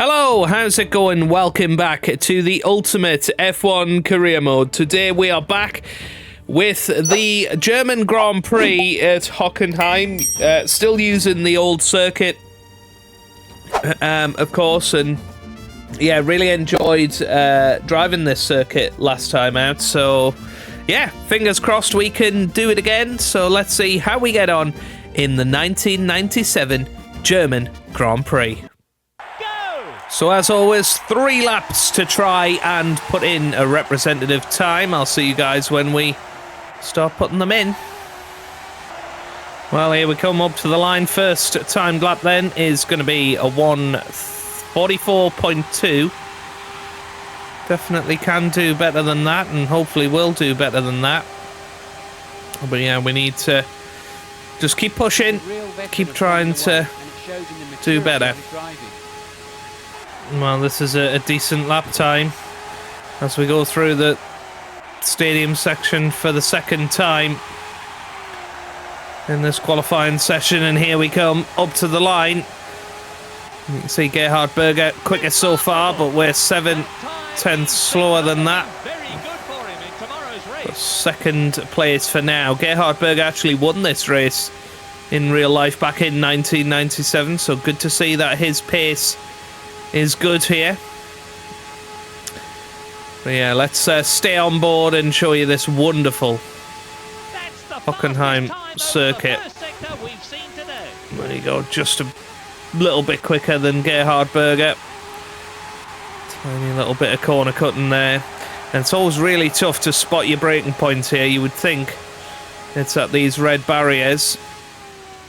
Hello, how's it going? Welcome back to the Ultimate F1 Career Mode. Today we are back with the German Grand Prix at Hockenheim, still using the old circuit, of course, and yeah, really enjoyed driving this circuit last time out, so yeah, fingers crossed we can do it again. So let's see how we get on in the 1997 German Grand Prix. So as always, 3 laps to try and put in a representative time. I'll see you guys when we start putting them in. Well, here we come up to the line. First timed lap then is going to be a 1:44.2. Definitely can do better than that, and hopefully will do better than that. But yeah, we need to just keep pushing, keep trying to do better. Well, this is a decent lap time as we go through the stadium section for the second time in this qualifying session, and here we come up to the line. You can see Gerhard Berger quickest so far, but we're 7/10 slower than that. But second place for now. Gerhard Berger actually won this race in real life back in 1997, so good to see that his pace is good here. But yeah, let's stay on board and show you this wonderful Hockenheim circuit. There you go, just a little bit quicker than Gerhard Berger. Tiny little bit of corner cutting there. And it's always really tough to spot your braking points here. You would think it's at these red barriers,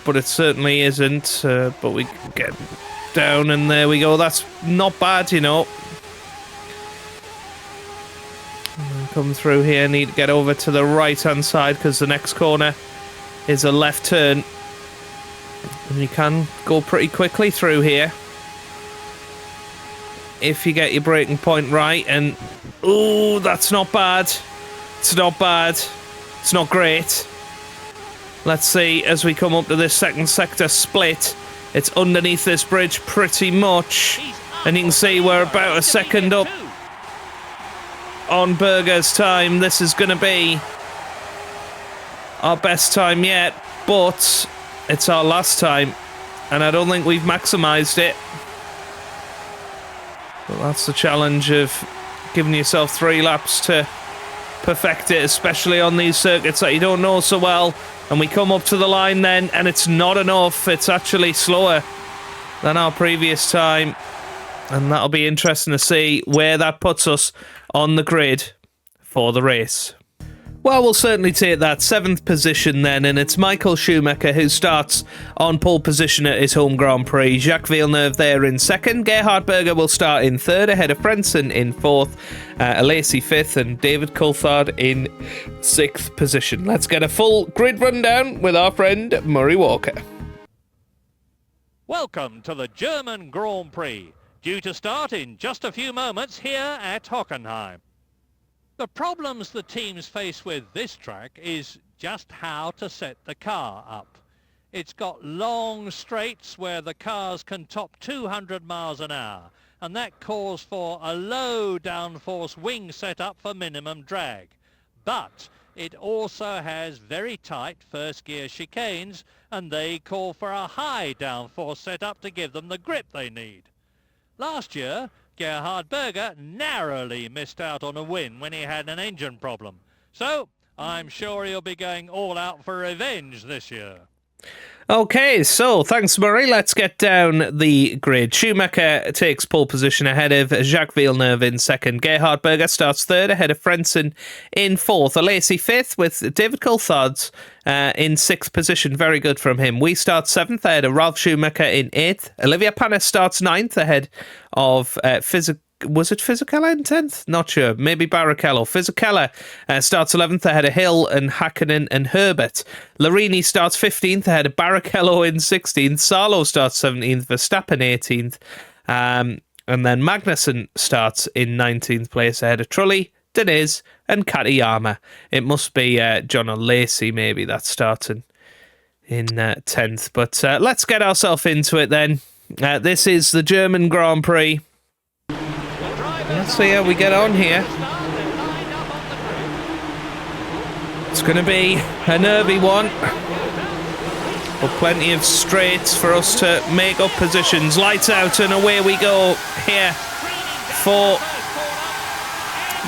but it certainly isn't. But we get down, and there we go. That's not bad, you know. Come through here, need to get over to the right hand side because the next corner is a left turn, and you can go pretty quickly through here if you get your braking point right. And oh, that's not bad. It's not bad. It's not great. Let's see as we come up to this second sector split. It's underneath this bridge pretty much, and you can see we're about a second up on Berger's time. This is going to be our best time yet, but it's our last time, and I don't think we've maximised it. But that's the challenge of giving yourself 3 laps to perfect it, especially on these circuits that you don't know so well. And we come up to the line then, and it's not enough. It's actually slower than our previous time. And that'll be interesting to see where that puts us on the grid for the race. Well, we'll certainly take that 7th position then, and it's Michael Schumacher who starts on pole position at his home Grand Prix. Jacques Villeneuve there in 2nd. Gerhard Berger will start in 3rd, ahead of Frentzen in 4th, Alesi 5th, and David Coulthard in 6th position. Let's get a full grid rundown with our friend Murray Walker. Welcome to the German Grand Prix, due to start in just a few moments here at Hockenheim. The problems the teams face with this track is just how to set the car up. It's got long straights where the cars can top 200 miles an hour, and that calls for a low downforce wing setup for minimum drag. But it also has very tight first gear chicanes, and they call for a high downforce setup to give them the grip they need. Last year, Gerhard Berger narrowly missed out on a win when he had an engine problem. So, I'm sure he'll be going all out for revenge this year. Okay, so thanks, Murray. Let's get down the grid. Schumacher takes pole position ahead of Jacques Villeneuve in 2nd. Gerhard Berger starts 3rd, ahead of Frentzen in 4th. Alesi 5th, with David Coulthard in 6th position. Very good from him. We start 7th, ahead of Ralf Schumacher in 8th. Olivier Panis starts 9th, ahead of was it Fisichella in 10th? Not sure. Maybe Barrichello. Fisichella starts 11th ahead of Hill and Häkkinen and Herbert. Larini starts 15th ahead of Barrichello in 16th. Salo starts 17th. Verstappen 18th. And then Magnussen starts in 19th place ahead of Trulli, Deniz and Katayama. It must be John Alesi maybe that's starting in 10th. But let's get ourselves into it then. This is the German Grand Prix. Let's see how we get on here. It's going to be a nervy one, but plenty of straights for us to make up positions. Lights out and away we go here for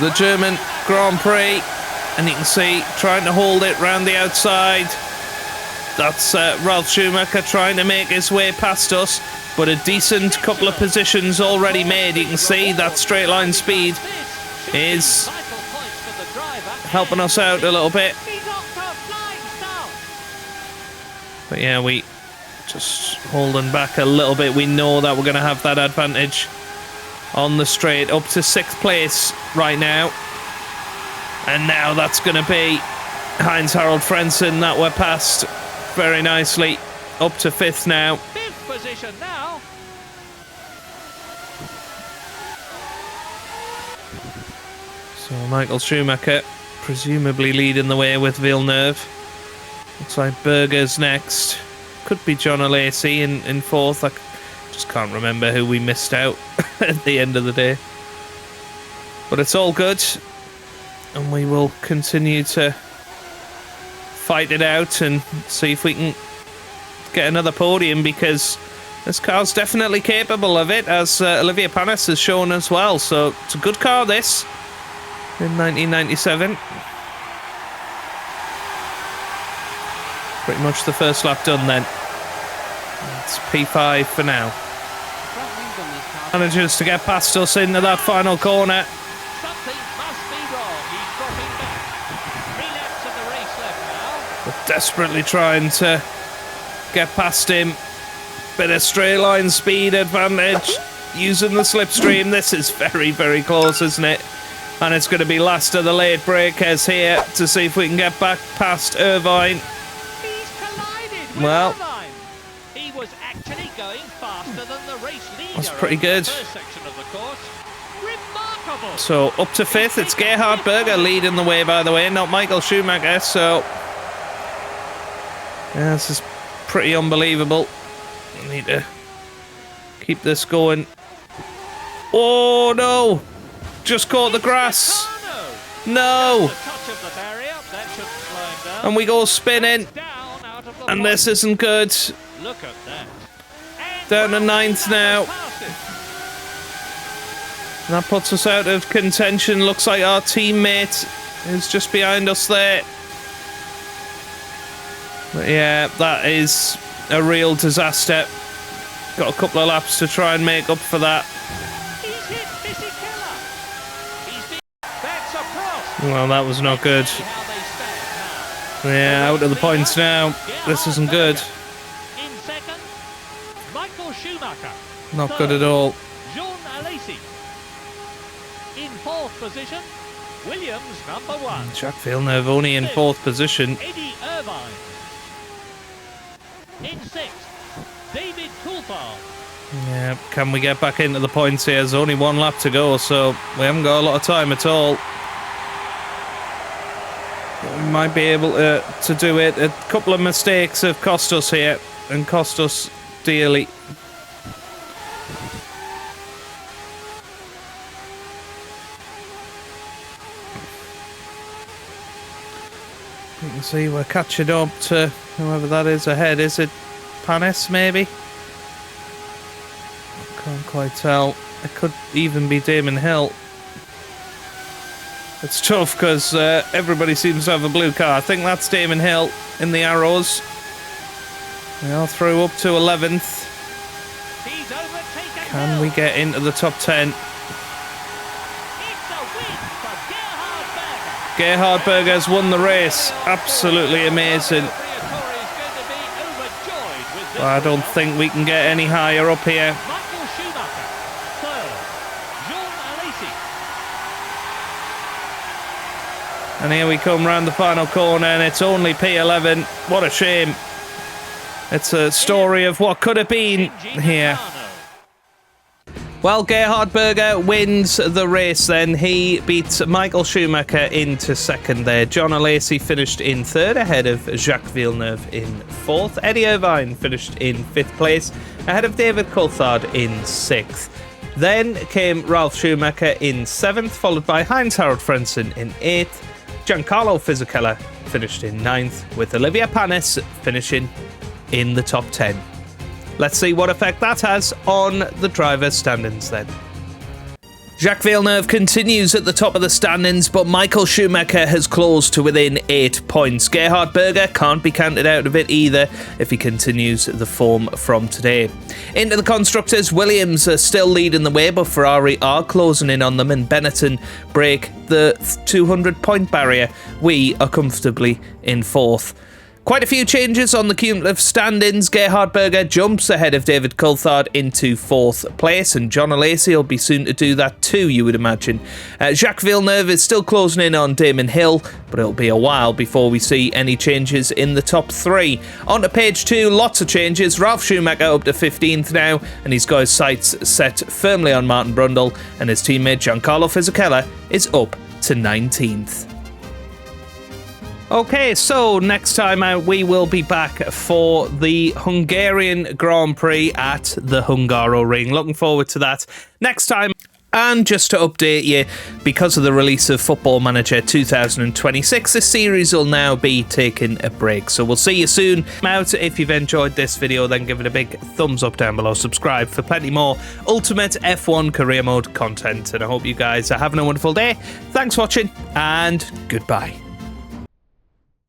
the German Grand Prix. And you can see trying to hold it round the outside. That's Ralf Schumacher trying to make his way past us, but a decent couple of positions already made. You can see that straight line speed is helping us out a little bit. But yeah, we just holding back a little bit. We know that we're going to have that advantage on the straight, up to 6th place right now. And now that's going to be Heinz-Harald Frentzen that we're past very nicely, up to 5th now. 5th position now. So Michael Schumacher presumably leading the way with Villeneuve. Looks like Berger's next. Could be John Alesi in 4th. I just can't remember who we missed out at the end of the day. But it's all good. And we will continue to fight it out and see if we can get another podium, because this car's definitely capable of it, as Olivier Panis has shown as well. So it's a good car, this, in 1997. Pretty much the first lap done then. It's P5 for now. Manages to get past us into that final corner. Something must be wrong. He's dropping back. 3 laps of the race left now. We're desperately trying to get past him. Bit of straight line speed advantage using the slipstream. This is very, very close, isn't it? And it's going to be last of the late breakers here to see if we can get back past Irvine. He's collided with Well, Irvine. He was actually going faster than the race leader. That's pretty in good. The first section of the course. Remarkable. So up to 5th, it's Gerhard Berger leading the way, by the way, not Michael Schumacher. So yeah, this is pretty unbelievable. We need to keep this going. Oh no! Just caught the grass. No! Touch of the barrier. That should slow him down. And we go spinning. Down out of the And this isn't good. Look at that. And Down to 9th now. past him. And that puts us out of contention. Looks like our teammate is just behind us there. But yeah, that is a real disaster. Got a couple of laps to try and make up for that. He's hit Missy Keller. He's been... That's a Prost. Well, that was not good. See how they stand now. Yeah, out of the points now. This isn't good. In 2nd, Michael Schumacher. Not 3rd, good at all. Jean Alesi. In 4th position, Williams number 1. Jacques Villeneuve only in 4th position. Eddie Irvine. In 6th, David Coulthard. Yeah, can we get back into the points here? There's only 1 lap to go, so we haven't got a lot of time at all. We might be able to do it. A couple of mistakes have cost us here, and cost us dearly. You can see we're catching up to whoever that is ahead. Is it Panis, maybe? Can't quite tell. It could even be Damon Hill. It's tough because everybody seems to have a blue car. I think that's Damon Hill in the arrows. We are through up to 11th. He's overtaken. Can we get into the top 10? It's a win for Gerhard Berger. Gerhard Berger's won the race. Absolutely amazing. I don't think we can get any higher up here. Michael Schumacher, 3rd. Jean Alesi. And here we come round the final corner, and it's only P11. What a shame. It's a story of what could have been Shinji here. Nakano. Well, Gerhard Berger wins the race then. He beats Michael Schumacher into second there. John Alesi finished in third ahead of Jacques Villeneuve in fourth. Eddie Irvine finished in fifth place ahead of David Coulthard in sixth. Then came Ralf Schumacher in seventh, followed by Heinz-Harald Frentzen in eighth. Giancarlo Fisichella finished in ninth, with Olivier Panis finishing in the top 10. Let's see what effect that has on the driver's standings then. Jacques Villeneuve continues at the top of the standings, but Michael Schumacher has closed to within 8 points. Gerhard Berger can't be counted out of it either if he continues the form from today. Into the constructors, Williams are still leading the way, but Ferrari are closing in on them, and Benetton break the 200-point barrier. We are comfortably in fourth. Quite a few changes on the cumulative standings. Gerhard Berger jumps ahead of David Coulthard into fourth place, and John Alesi will be soon to do that too, you would imagine. Jacques Villeneuve is still closing in on Damon Hill, but it'll be a while before we see any changes in the top three. On to page 2, lots of changes. Ralf Schumacher up to 15th now, and he's got his sights set firmly on Martin Brundle, and his teammate Giancarlo Fisichella is up to 19th. Okay, so next time out we will be back for the Hungarian Grand Prix at the Hungaroring. Looking forward to that next time. And just to update you, because of the release of Football Manager 2026, the series will now be taking a break. So we'll see you soon. Out. If you've enjoyed this video, then give it a big thumbs up down below. Subscribe for plenty more Ultimate F1 Career Mode content. And I hope you guys are having a wonderful day. Thanks for watching, and goodbye.